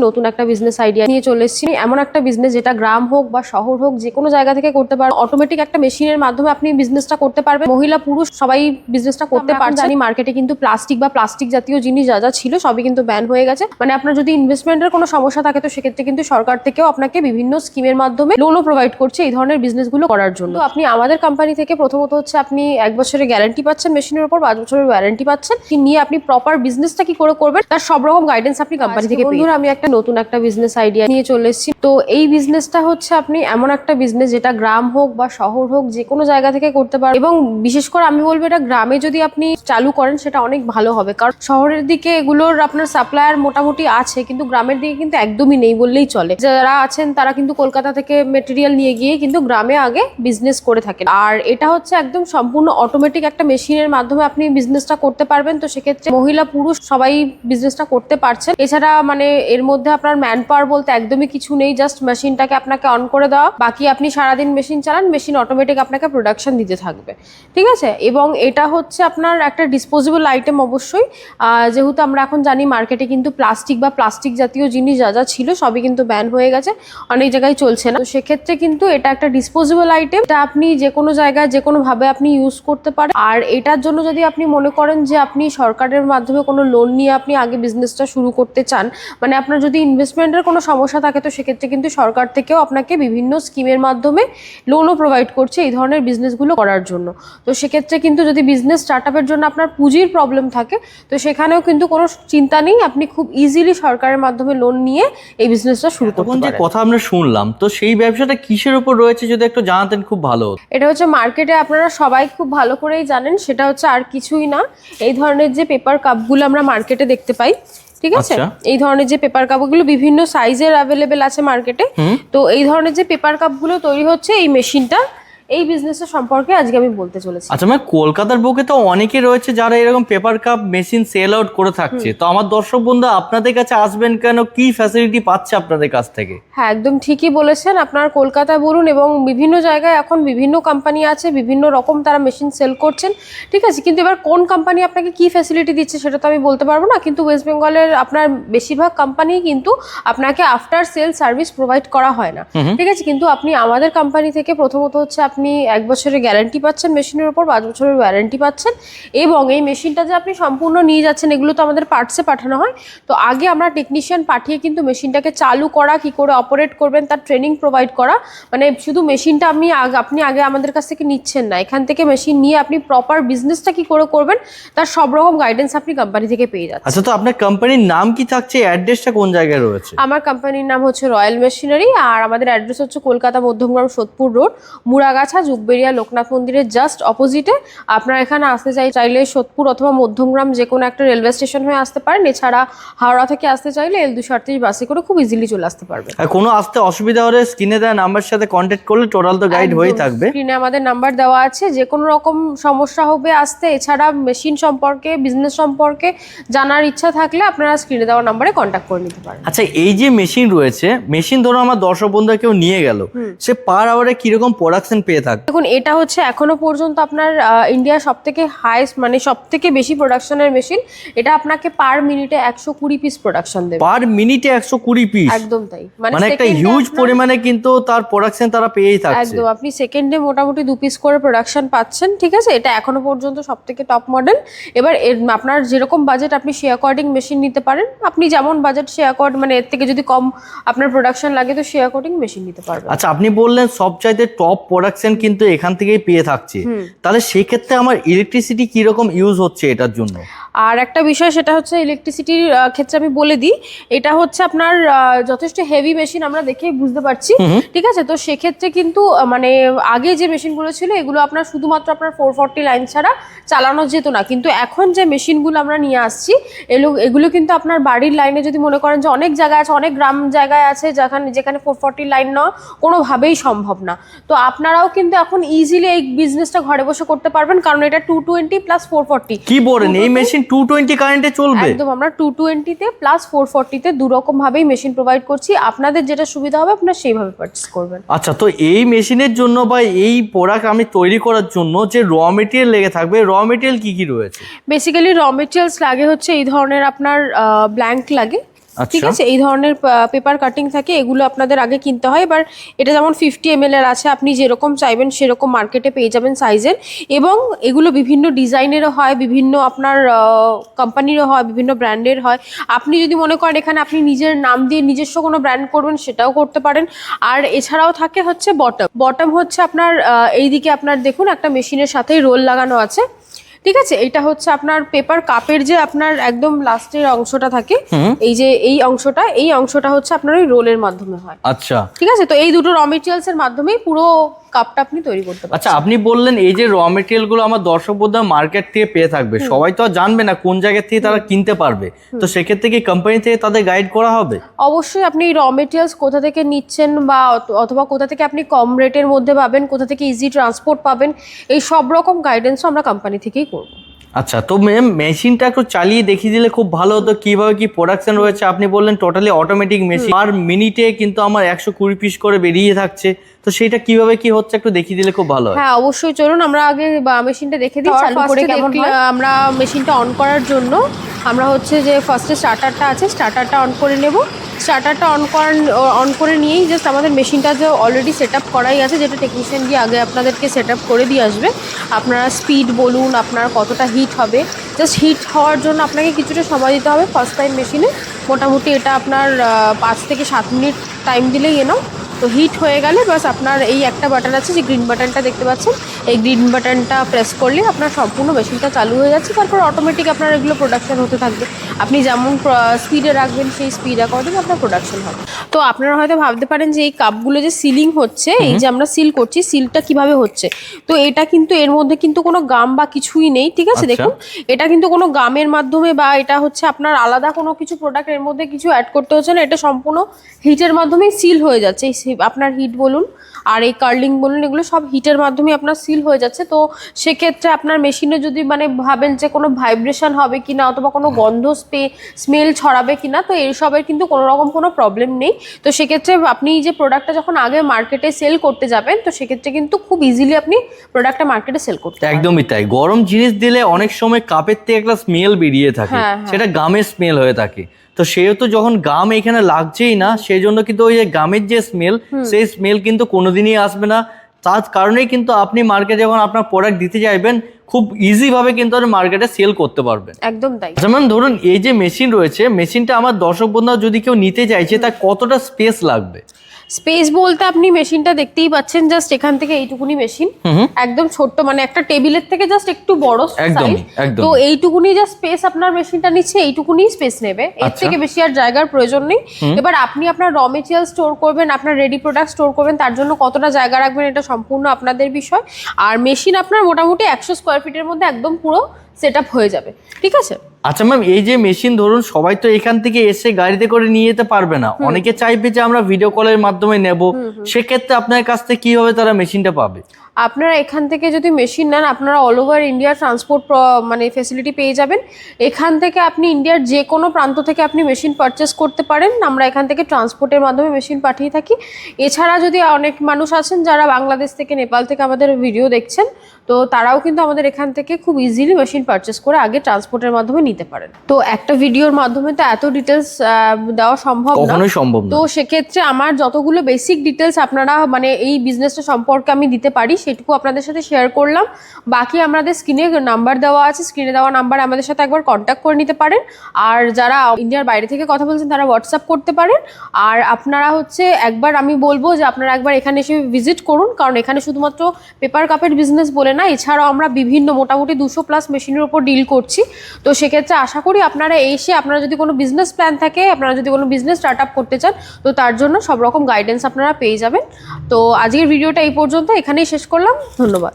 নতুন একটা business idea নিয়ে চলে এসেছি। এমন একটা বিজনেস যেটা গ্রাম হোক বা শহর হোক যে কোনো জায়গা থেকে করতে পারবেন। অটোমেটিক একটা মেশিনের মাধ্যমে আপনি বিজনেসটা করতে পারবেন। মহিলা পুরুষ সবাই বিজনেসটা করতে পারছে। জানি মার্কেটে কিন্তু প্লাস্টিক জাতীয় জিনিস যা যা ছিল সবই কিন্তু ব্যান হয়ে গেছে। মানে আপনার যদি ইনভেস্টমেন্টের কোনো সমস্যা থাকে তো সেক্ষেত্রে কিন্তু সরকার থেকেও আপনাকে বিভিন্ন স্কিমের মাধ্যমে লোনও প্রোভাইড করছে এই ধরনের বিজনেসগুলো করার জন্য। তো আপনি আমাদের কোম্পানি থেকে প্রথমত হচ্ছে আপনি 1 বছরের গ্যারান্টি পাচ্ছেন মেশিনের উপর, 5 বছরের ওয়ারেন্টি পাচ্ছেন। নিয়ে আপনি প্রপার বিজনেসটা কি করে করবেন তার সব রকম গাইডেন্স আপনি কোম্পানি থেকে পেয়ে যাবেন। আমি একটা নতুন একটা বিজনেস আইডিয়া নিয়ে চলে এসেছি। তো এই বিজনেসটা হচ্ছে আপনি এমন একটা বিজনেস যেটা গ্রাম হোক বা শহর হোক যে কোনো জায়গা থেকে করতে পারবেন। এবং বিশেষ করে আমি বলবো এটা গ্রামে যদি আপনি চালু করেন সেটা অনেক ভালো হবে, কারণ শহরের দিকে এগুলোর আপনার সাপ্লায়ার মোটামুটি আছে কিন্তু গ্রামের দিকে কিন্তু একদমই নেই বললেই চলে। যারা আছেন তারা কিন্তু কলকাতা থেকে মেটেরিয়াল নিয়ে গিয়ে কিন্তু গ্রামে আগে বিজনেস করে থাকেন। আর এটা হচ্ছে একদম সম্পূর্ণ অটোমেটিক একটা মেশিনের মাধ্যমে আপনি বিজনেসটা করতে পারবেন। তো সেক্ষেত্রে মহিলা পুরুষ সবাই বিজনেসটা করতে পারছেন। এছাড়া মানে এর মধ্যে আপনার ম্যান পাওয়ার বলতে একদমই কিছু নেই, জাস্ট মেশিনটাকে আপনাকে অন করে দেওয়া, বাকি আপনি সারাদিন মেশিন চালান, মেশিন অটোমেটিক আপনাকে প্রোডাকশন দিতে থাকবে, ঠিক আছে। এবং এটা হচ্ছে আপনার একটা ডিসপোজেবল আইটেম অবশ্যই, যেহেতু আমরা এখন জানি মার্কেটে কিন্তু প্লাস্টিক জাতীয় জিনিস যা যা ছিল সবই কিন্তু ব্যান হয়ে গেছে, অনেক জায়গায় চলছে না। তো সেক্ষেত্রে কিন্তু এটা একটা ডিসপোজেবল আইটেম, এটা আপনি যে কোনো জায়গায় যে কোনো ভাবে আপনি ইউজ করতে পারেন। আর এটার জন্য যদি আপনি মনে করেন যে আপনি সরকারের মাধ্যমে কোনো লোন নিয়ে আপনি আগে বিজনেসটা শুরু করতে চান, মানে আপনার যদি ইনভেস্টমেন্টের কোনো সমস্যা থাকে তো সেক্ষেত্রে কিন্তু সরকার থেকেও আপনাকে বিভিন্ন স্কিমের মাধ্যমে লোনও প্রোভাইড করছে এই ধরনের বিজনেসগুলো করার জন্য। তো সেক্ষেত্রে কিন্তু যদি বিজনেস স্টার্টআপের জন্য আপনার পুঁজির প্রবলেম থাকে তো সেখানেও কিন্তু কোনো চিন্তা নেই, আপনি খুব ইজিলি সরকারের মাধ্যমে লোন নিয়ে এই বিজনেসটা শুরু করতে পারেন। যে কথা আমরা শুনলাম, তো সেই ব্যবসাটা কিসের উপর রয়েছে যদি একটু জানাতেন খুব ভালো হতো। এটা হচ্ছে মার্কেটে আপনারা সবাই খুব ভালো করেই জানেন, সেটা হচ্ছে আর কিছুই না, এই ধরনের যে পেপার কাপগুলো আমরা মার্কেটে দেখতে পাই, ঠিক আছে। এই ধরনের যে পেপার কাপগুলো বিভিন্ন সাইজের অ্যাভেলেবেল আছে মার্কেটে। তো এই ধরনের যে পেপার কাপগুলো তৈরি হচ্ছে এই মেশিনটা, এই বিজনেসের সম্পর্কে আজকে আমি বলতে চলেছি। আচ্ছা, মানে কলকাতার বুকে তো অনেকে রয়েছে যারা এরকম paper cup machine sell out করে থাকছে, তো আমার দর্শক বন্ধু আপনাদের কাছে আসবেন কেন, কি ফ্যাসিলিটি পাচ্ছে আপনাদের কাছ থেকে? হ্যাঁ, একদম ঠিকই বলেছেন। আপনার কলকাতা বলুন এবং বিভিন্ন জায়গায় এখন বিভিন্ন কোম্পানি আছে, বিভিন্ন রকম তারা মেশিন সেল করছেন, ঠিক আছে। কিন্তু এবার কোন কোম্পানি আপনাকে কি ফ্যাসিলিটি দিচ্ছে সেটা তো আমি বলতে পারবো না, কিন্তু ওয়েস্ট বেঙ্গলের আপনার বেশিরভাগ কোম্পানি কিন্তু আপনাকে আফটার সেল সার্ভিস প্রোভাইড করা হয় না, ঠিক আছে। কিন্তু আপনি আমাদের কোম্পানি থেকে প্রথমত হচ্ছে আপনি 1 বছরের গ্যারান্টি পাচ্ছেন মেশিনের উপর, 5 বছরের ওয়ারেন্টি পাচ্ছেন। এবং এই মেশিনটা যে আপনি সম্পূর্ণ নিয়ে যাচ্ছেন এগুলো তো আমাদের পার্টসে পাঠানো হয়, তো আগে আমরা টেকনিশিয়ান পাঠিয়ে কিন্তু মেশিনটাকে চালু করা, কি করে অপারেট করবেন তার ট্রেনিং প্রোভাইড করা। মানে শুধু মেশিনটা আপনি আগে আমাদের কাছ থেকে নিচ্ছেন না, এখান থেকে মেশিন নিয়ে আপনি প্রপার বিজনেসটা কি করে করবেন তার সব রকম গাইডেন্স আপনি কোম্পানি থেকে পেয়ে যাচ্ছেন। আচ্ছা, তো আপনার কোম্পানির নাম কি থাকছে, অ্যাড্রেসটা কোন জায়গায় রয়েছে? আমার কোম্পানির নাম হচ্ছে রয়্যাল মেশিনারি, আর আমাদের অ্যাড্রেস হচ্ছে কলকাতা মধ্যমগ্রাম সোদপুর রোড, মুড়াগাছা যুগবেরিয়া লোকনাথ মন্দিরের জাস্ট অপোজিটে। আপনারা এখানে আসতে চাইলে সোদপুর অথবা মধ্যমগ্রাম যে কোনো একটা রেলওয়ে স্টেশন হয়ে আসতে পারেন, এছাড়া হাওড়া থেকে আসতে চাইলে L238 বাসে করে খুব ইজিলি চলে আসতে পারবেন। আর কোনো আসতে অসুবিধা হলে স্ক্রিনে দেওয়া নাম্বারের সাথে কন্ট্যাক্ট করলে টোটাল তো গাইড হয়েই থাকবে। স্ক্রিনে আমাদের নাম্বার দেওয়া আছে, যে কোনো রকম সমস্যা হবে আসতে, এছাড়া মেশিন সম্পর্কে বিজনেস সম্পর্কে জানার ইচ্ছা থাকলে আপনারা স্ক্রিনে দেওয়া নাম্বারে কন্ট্যাক্ট করে নিতে পারেন। আচ্ছা, এই যে মেশিন রয়েছে, মেশিন ধরো আমার দর্শক বন্ধুরা কেউ নিয়ে গেল, সে পার আওয়ারে কিরকম প্রোডাকশন পেয়ে থাকে? দেখুন, এটা হচ্ছে এখনো পর্যন্ত আপনার ইন্ডিয়া সব থেকে হাইস্ট, মানে সব থেকে বেশি প্রোডাকশনের মেশিন। এটা আপনাকে পার মিনিটে 120 পিস প্রোডাকশন দেবে। পার মিনিটে 120 পিস? একদম তাই, মানে একটা হিউজ পরিমাণে কিন্তু তার প্রোডাকশন তারা পেয়েই থাকছে। একদম, আপনি সেকেন্ডে মোটামুটি 2 পিস করে প্রোডাকশন পাচ্ছেন, ঠিক আছে। এটা এখনো পর্যন্ত সব থেকে টপ মডেল। এবার আপনার যেরকম বাজেট আপনি সে অ্যাকর্ডিং মেশিন নিতে পারেন, আপনি যেমন বাজেট সে অ্যাকর্ডিং, মানে এর থেকে যদি কম আপনার প্রোডাকশন লাগে তো সে অ্যাকর্ডিং মেশিন নিতে পারবেন। আচ্ছা, আপনি বললেন সবচাইতে টপ প্রোডাকশন কিন্তু এখান থেকেই পেয়ে থাকছে, তাহলে সেক্ষেত্রে আমার ইলেকট্রিসিটি কিরকম ইউজ হচ্ছে এটার জন্য? আর একটা বিষয় সেটা হচ্ছে ইলেকট্রিসিটির ক্ষেত্রে আমি বলে দিই, এটা হচ্ছে আপনার যথেষ্ট হেভি মেশিন, আমরা দেখেই বুঝতে পারছি, ঠিক আছে। তো সেক্ষেত্রে কিন্তু মানে আগে যে মেশিনগুলো ছিল এগুলো আপনার শুধুমাত্র আপনার 440 লাইন ছাড়া চালানো যেত না, কিন্তু এখন যে মেশিনগুলো আমরা নিয়ে আসছি এগুলো কিন্তু আপনার বাড়ির লাইনে যদি মনে করেন যে অনেক জায়গায় আছে, অনেক গ্রাম জায়গায় আছে যেখানে 440 লাইন নেওয়া কোনোভাবেই সম্ভব না, তো আপনারাও কিন্তু এখন ইজিলি এই বিজনেসটা ঘরে বসে করতে পারবেন, কারণ এটা 220 প্লাস 440। কি বলেন, এই মেশিন 220 কারেন্টে চলবে? একদম, আমরা 220 তে প্লাস 440 তে দু রকম ভাবেই মেশিন প্রোভাইড করছি, আপনাদের যেটা সুবিধা হবে আপনারা সেইভাবে পারচেজ করবেন। আচ্ছা, তো এই মেশিনের জন্য বা এই প্রোডাক্ট আমি তৈরি করার জন্য যে র মেটেরিয়াল লেগে থাকবে, র মেটেরিয়াল কি কি রয়েছে? বেসিক্যালি র মেটেরিয়ালস লাগে হচ্ছে এই ধরনের আপনার ব্ল্যাঙ্ক লাগে, ঠিক আছে, এই ধরনের পেপার কাটিং থাকে, এগুলো আপনাদের আগে কিনতে হয়। এবার এটা যেমন 50 ml এর আছে, আপনি যেরকম চাইবেন সেরকম মার্কেটে পেয়ে যাবেন সাইজের, এবং এগুলো বিভিন্ন ডিজাইনেরও হয়, বিভিন্ন আপনার কোম্পানিরও হয়, বিভিন্ন ব্র্যান্ডের হয়। আপনি যদি মনে করেন এখানে আপনি নিজের নাম দিয়ে নিজস্ব কোনো ব্র্যান্ড করবেন, সেটাও করতে পারেন। আর এছাড়াও থাকে হচ্ছে বটম হচ্ছে আপনার এইদিকে আপনার দেখুন একটা মেশিনের সাথেই রোল লাগানো আছে, ঠিক আছে। এটা হচ্ছে আপনার পেপার কাপের যে আপনার একদম লাস্টের অংশটা থাকে, এই যে এই অংশটা হচ্ছে আপনার ওই রোলের মাধ্যমে হয়। আচ্ছা, ঠিক আছে, তো এই দুটো র মেটেরিয়ালস এর মাধ্যমেই পুরো কাপটা আপনি তৈরি করতে পারেন। আচ্ছা, আপনি বললেন এই যে র মেটেরিয়াল গুলো আমার দর্শক বন্ধুরা মার্কেট থেকে পেয়ে থাকবে, সবাই তো আর জানবে না কোন জায়গা থেকে তারা কিনতে পারবে, তো সেক্ষেত্রে কি কোম্পানি থেকে তাদের গাইড করা হবে? অবশ্যই আপনি র মেটেরিয়ালস কোথা থেকে নিচ্ছেন, বা অথবা কোথা থেকে আপনি কম রেটের মধ্যে পাবেন, কোথা থেকে ইজি ট্রান্সপোর্ট পাবেন, এই সব রকম গাইডেন্সও আমরা কোম্পানি থেকেই করব। আচ্ছা, তো ম্যাম মেশিনটা একটু চালিয়ে দেখিয়ে দিলে খুব ভালো হতো, কিভাবে কি প্রোডাকশন রয়েছে। আপনি বললেন টোটালি অটোমেটিক মেশিন, আর মিনিটে কিন্তু আমার 120 পিস করে বেরিয়ে থাকছে, তো সেটা কিভাবে কি হচ্ছে একটু দেখিয়ে দিলে খুব ভালো হয়। হ্যাঁ অবশ্যই, চলুন আমরা আগে মেশিনটা দেখে দিই চালু করে কেমন হয়। আমরা মেশিনটা অন করার জন্য আমরা হচ্ছে যে ফার্স্টে স্টার্টারটা আছে, স্টার্টারটা অন করে নেব। স্টার্টারটা অন করে নিয়েই জাস্ট আমাদের মেশিনটা যে অলরেডি সেট আপ করাই আছে, যেটা টেকনিশিয়ান গিয়ে আগে আপনাদেরকে সেট আপ করে দিয়ে আসবে। আপনারা স্পিড বলুন, আপনার কতটা হিট হবে, জাস্ট হিট হওয়ার জন্য আপনাকে কিছুটা সময় দিতে হবে ফার্স্ট টাইম মেশিনে। মোটামুটি এটা আপনার 5 থেকে 7 মিনিট টাইম দিলেই এনাও। তো হিট হয়ে গেলে বাস আপনার এই একটা বাটন আছে, যে গ্রিন বাটনটা দেখতে পাচ্ছেন, এই গ্রিন বাটনটা প্রেস করলে আপনার সম্পূর্ণ মেশিনটা চালু হয়ে যাচ্ছে। তারপর অটোমেটিক আপনার এগুলো প্রোডাকশন হতে থাকবে। আপনি যেমন স্পিডে রাখবেন সেই স্পিড অ্যাকর্ডিং আপনার প্রোডাকশন হবে। তো আপনারা হয়তো ভাবতে পারেন যে এই কাপগুলো যে সিলিং হচ্ছে, এই যে আমরা সিল করছি, সিলটা কিভাবে হচ্ছে। তো এটা কিন্তু এর মধ্যে কিন্তু কোনো গাম বা কিছুই নেই, ঠিক আছে। দেখুন এটা কিন্তু কোনো গামের মাধ্যমে বা এটা হচ্ছে আপনার আলাদা কোনো কিছু প্রোডাক্ট এর মধ্যে কিছু অ্যাড করতে হচ্ছে না, এটা সম্পূর্ণ হিটের মাধ্যমেই সিল হয়ে যাচ্ছে। আপনার হিট বলুন আর এই কার্লিং বলুন, এগুলো সব হিটের মাধ্যমে আপনার সিল হয়ে যাচ্ছে। তো সেক্ষেত্রে আপনার মেশিনে যদি মানে ভাবেন যে কোনো ভাইব্রেশন হবে কিনা, অথবা কোনো গন্ধ স্মেল ছড়াবে কিনা, তো এইসবের কিন্তু কোনো রকম কোনো প্রবলেম নেই। তো সেক্ষেত্রে আপনি যে প্রোডাক্টটা যখন আগে মার্কেটে সেল করতে যাবেন, তো সেক্ষেত্রে কিন্তু খুব ইজিলি আপনি প্রোডাক্টটা মার্কেটে সেল করতে পারবেন। একদমই তাই, গরম জিনিস দিলে অনেক সময় কাপের থেকে একটা স্মেল বেরিয়ে থাকে, সেটা গামের স্মেল হয়ে থাকে। তো সেহেতু যখন গাম এখানে লাগছেই না, সেই জন্য কিন্তু ওই যে গামের যে স্মেল, সেই স্মেল কিন্তু কোনোদিনই আসবে না। তার কারণেই কিন্তু আপনি মার্কেটে যখন আপনার প্রোডাক্ট দিতে যাইবেন, খুব ইজি ভাবে কিন্তু আপনি মার্কেটে সেল করতে পারবেন। একদম তাই। যেমন ধরুন এই যে মেশিন রয়েছে, মেশিনটা আমার দর্শক বন্ধুরা যদি কেউ নিতে চাইছে, তার কতটা স্পেস লাগবে? স্পেস বলতে আপনি মেশিনটা দেখতেই পাচ্ছেন, জাস্ট এখান থেকে এইটুকুনি মেশিন, একদম ছোট্ট, মানে একটা টেবিলের থেকে জাস্ট একটু বড় সাইজ। তো এইটুকুনি যা স্পেস আপনার মেশিনটা নিচ্ছে, এইটুকুনি স্পেস নেবে, এর থেকে বেশি আর জায়গার প্রয়োজন নেই। এবার আপনি আপনার র মেটেরিয়াল স্টোর করবেন, আপনার রেডি প্রোডাক্ট স্টোর করবেন, তার জন্য কতটা জায়গা রাখবেন এটা সম্পূর্ণ আপনাদের বিষয়। আর মেশিন আপনার মোটামুটি 100 স্কোয়ার ফিটের মধ্যে একদম পুরো সেট আপ হয়ে যাবে, ঠিক আছে। আচ্ছা ম্যাম, এই যে মেশিন ধরুন সবাই তো এখান থেকে এসে গাড়িতে করে নিয়ে যেতে পারবে না, অনেকে চাইবে যে আমরা ভিডিও কলের মাধ্যমে নেব, সেক্ষেত্রে আপনার কাছ থেকে কিভাবে তারা মেশিনটা পাবে? আপনারা এখান থেকে যদি মেশিন নেন, আপনারা অল ওভার ইন্ডিয়া ট্রান্সপোর্ট মানে ফেসিলিটি পেয়ে যাবেন। এখান থেকে আপনি ইন্ডিয়ার যে কোনো প্রান্ত থেকে আপনি মেশিন পারচেস করতে পারেন। আমরা এখান থেকে ট্রান্সপোর্টের মাধ্যমে মেশিন পাঠিয়ে থাকি। এছাড়া যদি অনেক মানুষ আছেন যারা বাংলাদেশ থেকে, নেপাল থেকে আমাদের ভিডিও দেখছেন, তো তারাও কিন্তু আমাদের এখান থেকে খুব ইজিলি মেশিন পারচেস করে আগে ট্রান্সপোর্টের মাধ্যমে নিতে পারেন। তো একটা ভিডিওর মাধ্যমে তো এত ডিটেলস দেওয়া সম্ভব না, কখনোই সম্ভব না। তো সেক্ষেত্রে আমার যতগুলো বেসিক ডিটেলস আপনারা মানে এই বিজনেসটা সম্পর্কে আমি দিতে পারি, সেটুকু আপনাদের সাথে শেয়ার করলাম। বাকি আমাদের স্ক্রিনে নাম্বার দেওয়া আছে, স্ক্রিনে দেওয়া নাম্বারে আমাদের সাথে একবার কন্ট্যাক্ট করে নিতে পারেন। আর যারা ইন্ডিয়ার বাইরে থেকে কথা বলছেন তারা হোয়াটসঅ্যাপ করতে পারেন। আর আপনারা হচ্ছে একবার আমি বলবো যে আপনারা একবার এখানে এসে ভিজিট করুন, কারণ এখানে শুধুমাত্র পেপার কাপের বিজনেস বলে না, এছাড়াও আমরা বিভিন্ন মোটামুটি 200+ মেশিনের উপর ডিল করছি। তো সেক্ষেত্রে আশা করি আপনারা এসে, আপনারা যদি কোনো বিজনেস প্ল্যান থাকে, আপনারা যদি কোনো বিজনেস স্টার্ট আপ করতে চান, তো তার জন্য সব রকম গাইডেন্স আপনারা পেয়ে যাবেন। তো আজকের ভিডিওটা এই পর্যন্ত, এখানেই শেষ করলাম। ধন্যবাদ।